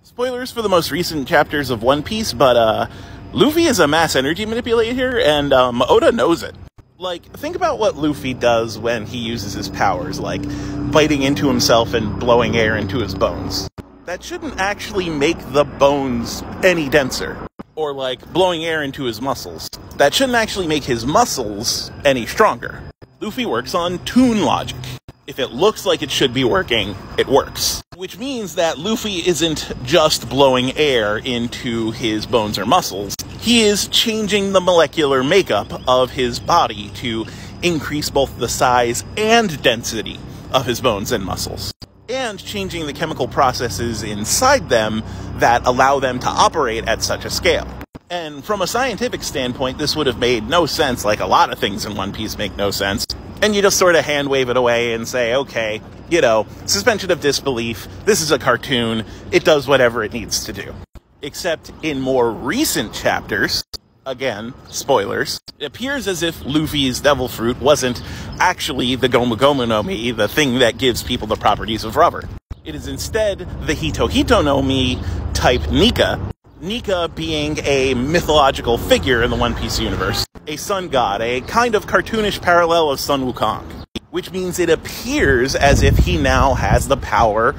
Spoilers for the most recent chapters of One Piece, but Luffy is a mass energy manipulator, and Oda knows it. Like, think about what Luffy does when he uses his powers, like biting into himself and blowing air into his bones. That shouldn't actually make the bones any denser. Or like blowing air into his muscles. That shouldn't actually make his muscles any stronger. Luffy works on toon logic. If it looks like it should be working, it works. Which means that Luffy isn't just blowing air into his bones or muscles. He is changing the molecular makeup of his body to increase both the size and density of his bones and muscles. And changing the chemical processes inside them that allow them to operate at such a scale. And from a scientific standpoint, this would have made no sense, like a lot of things in One Piece make no sense. And you just sort of hand wave it away and say, okay, you know, suspension of disbelief, this is a cartoon, it does whatever it needs to do. Except in more recent chapters, again, spoilers, it appears as if Luffy's devil fruit wasn't actually the Gomu Gomu no Mi, the thing that gives people the properties of rubber. It is instead the Hito Hito no Mi type Nika. Nika being a mythological figure in the One Piece universe. A sun god, a kind of cartoonish parallel of Sun Wukong. Which means it appears as if he now has the power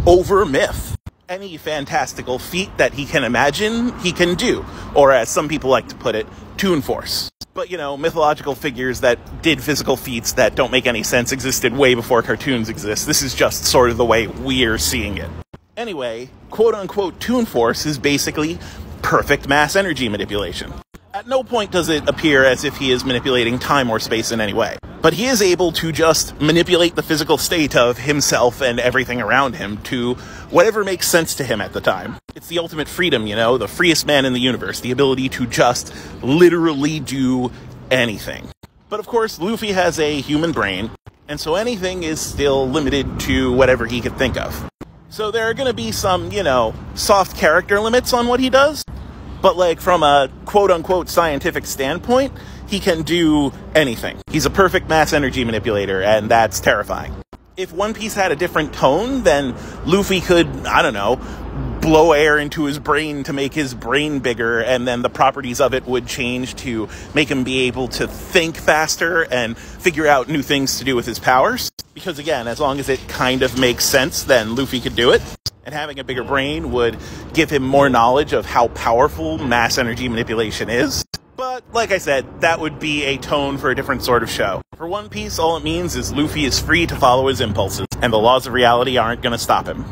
over myth. Any fantastical feat that he can imagine, he can do. Or as some people like to put it, Toon Force. But, you know, mythological figures that did physical feats that don't make any sense existed way before cartoons exist. This is just sort of the way we're seeing it. Anyway, quote-unquote Toon Force is basically perfect mass energy manipulation. At no point does it appear as if he is manipulating time or space in any way. But he is able to just manipulate the physical state of himself and everything around him to whatever makes sense to him at the time. It's the ultimate freedom, you know, the freest man in the universe, the ability to just literally do anything. But of course, Luffy has a human brain, and so anything is still limited to whatever he could think of. So there are going to be some, you know, soft character limits on what he does. But like from a quote-unquote scientific standpoint, he can do anything. He's a perfect mass energy manipulator, and that's terrifying. If One Piece had a different tone, then Luffy could, I don't know, blow air into his brain to make his brain bigger, and then the properties of it would change to make him be able to think faster and figure out new things to do with his powers. Because again, as long as it kind of makes sense, then Luffy could do it. And having a bigger brain would give him more knowledge of how powerful mass energy manipulation is. But, like I said, that would be a tone for a different sort of show. For One Piece, all it means is Luffy is free to follow his impulses, and the laws of reality aren't going to stop him.